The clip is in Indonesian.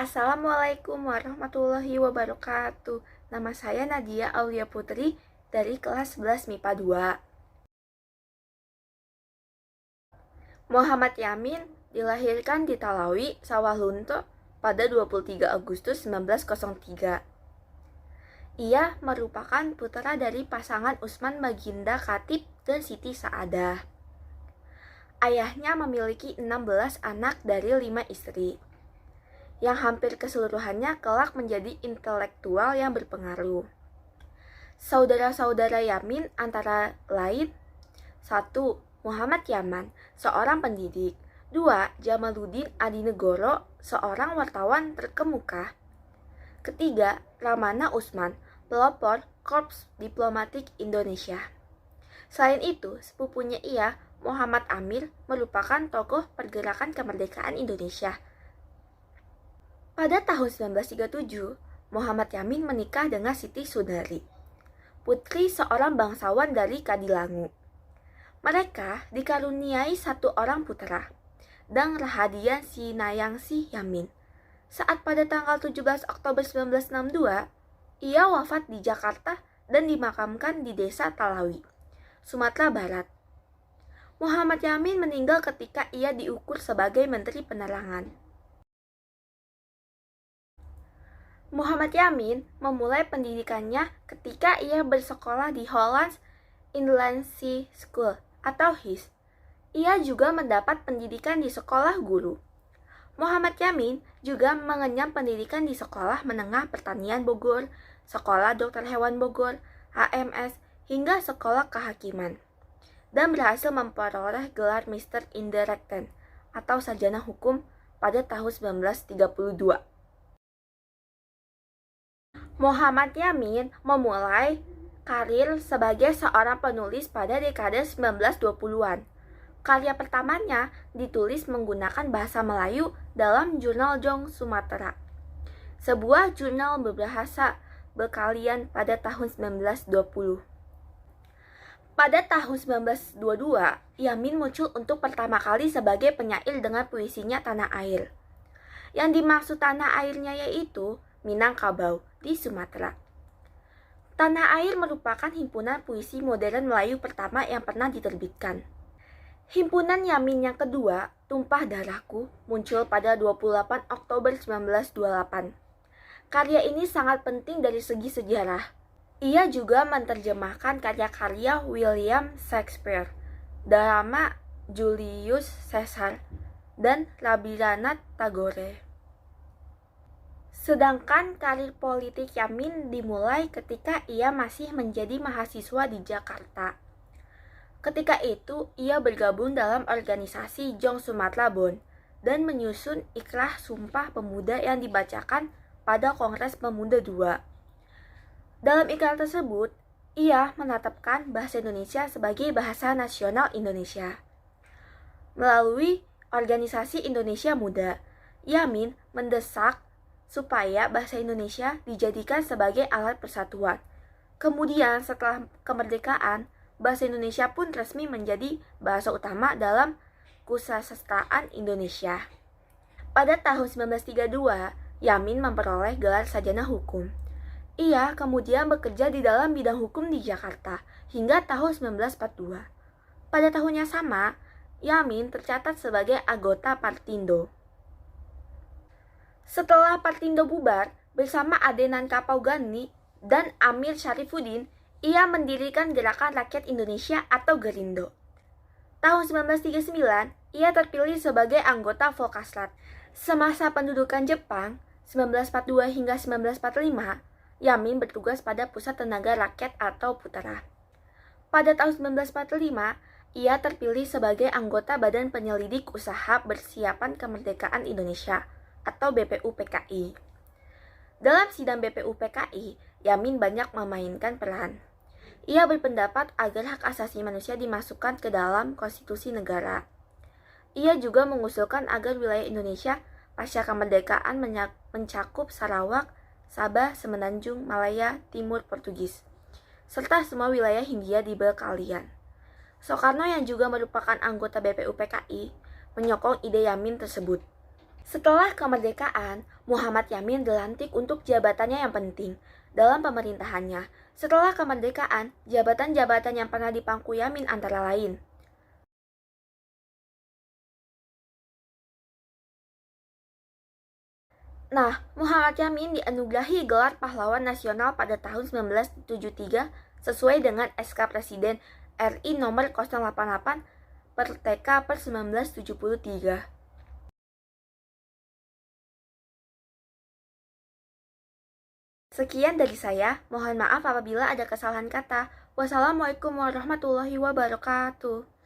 Assalamualaikum warahmatullahi wabarakatuh. Nama saya Nadia Aulia Putri dari kelas 11 MIPA 2. Muhammad Yamin dilahirkan di Talawi, Sawah Lunto pada 23 Agustus 1903. Ia merupakan putra dari pasangan Usman Baginda Khatib dan Siti Saadah. Ayahnya memiliki 16 anak dari 5 istri, yang hampir keseluruhannya kelak menjadi intelektual yang berpengaruh. Saudara-saudara Yamin antara lain: 1. Muhammad Yaman, seorang pendidik. 2. Jamaluddin Adinegoro, seorang wartawan terkemuka. Ketiga, Ramana Usman, pelopor Korps Diplomatik Indonesia. Selain itu, sepupunya ia, Muhammad Amir, merupakan tokoh pergerakan kemerdekaan Indonesia. Pada tahun 1937, Muhammad Yamin menikah dengan Siti Sundari, putri seorang bangsawan dari Kadilangu. Mereka dikaruniai satu orang putra, Dang Rahadian Sinayangsi Yamin. Saat pada tanggal 17 Oktober 1962, ia wafat di Jakarta dan dimakamkan di Desa Talawi, Sumatera Barat. Muhammad Yamin meninggal ketika ia diukur sebagai Menteri Penerangan. Muhammad Yamin memulai pendidikannya ketika ia bersekolah di Hollands Inlandse School atau HIS. Ia juga mendapat pendidikan di sekolah guru. Muhammad Yamin juga mengenyam pendidikan di Sekolah Menengah Pertanian Bogor, Sekolah Dokter Hewan Bogor, HMS, hingga Sekolah Kehakiman, dan berhasil memperoleh gelar Mister Indirecten atau sarjana hukum pada tahun 1932. Muhammad Yamin memulai karir sebagai seorang penulis pada dekade 1920-an. Karya pertamanya ditulis menggunakan bahasa Melayu dalam jurnal Jong Sumatera, sebuah jurnal berbahasa Bekalian pada tahun 1920. Pada tahun 1922, Yamin muncul untuk pertama kali sebagai penyair dengan puisinya Tanah Air. Yang dimaksud tanah airnya yaitu Minangkabau di Sumatera. Tanah Air merupakan himpunan puisi modern Melayu pertama yang pernah diterbitkan. Himpunan Yamin yang kedua, Tumpah Darahku, muncul pada 28 Oktober 1928. Karya ini sangat penting dari segi sejarah. Ia juga menerjemahkan karya-karya William Shakespeare, drama Julius Caesar, dan Rabindranath Tagore. Sedangkan karir politik Yamin dimulai ketika ia masih menjadi mahasiswa di Jakarta. Ketika itu, ia bergabung dalam organisasi Jong Sumatera Bond dan menyusun Ikrah Sumpah Pemuda yang dibacakan pada Kongres Pemuda II. Dalam ikrar tersebut, ia menetapkan bahasa Indonesia sebagai bahasa nasional Indonesia. Melalui organisasi Indonesia Muda, Yamin mendesak supaya bahasa Indonesia dijadikan sebagai alat persatuan. Kemudian setelah kemerdekaan, bahasa Indonesia pun resmi menjadi bahasa utama dalam kesusastraan Indonesia. Pada tahun 1932, Yamin memperoleh gelar sarjana hukum. Ia kemudian bekerja di dalam bidang hukum di Jakarta hingga tahun 1942. Pada tahun yang sama, Yamin tercatat sebagai anggota Partindo. Setelah Partindo bubar, bersama Adenan Kapaugani dan Amir Syarifuddin, ia mendirikan Gerakan Rakyat Indonesia atau Gerindo. Tahun 1939, ia terpilih sebagai anggota Volkasrat. Semasa pendudukan Jepang, 1942 hingga 1945, Yamin bertugas pada Pusat Tenaga Rakyat atau Putra. Pada tahun 1945, ia terpilih sebagai anggota Badan Penyelidik Usaha Persiapan Kemerdekaan Indonesia atau BPUPKI. Dalam sidang BPUPKI, Yamin banyak memainkan peran. Ia berpendapat agar hak asasi manusia dimasukkan ke dalam konstitusi negara. Ia juga mengusulkan agar wilayah Indonesia pasca kemerdekaan mencakup Sarawak, Sabah, Semenanjung, Malaya, Timur Portugis, serta semua wilayah Hindia di Bekalian. Soekarno yang juga merupakan anggota BPUPKI menyokong ide Yamin tersebut. Setelah kemerdekaan, Muhammad Yamin dilantik untuk jabatannya yang penting dalam pemerintahannya. Setelah kemerdekaan, jabatan-jabatan yang pernah dipangku Yamin antara lain: Muhammad Yamin dianugerahi gelar pahlawan nasional pada tahun 1973 sesuai dengan SK Presiden RI nomor 088 per TK per 1973. Sekian dari saya, mohon maaf apabila ada kesalahan kata. Wassalamualaikum warahmatullahi wabarakatuh.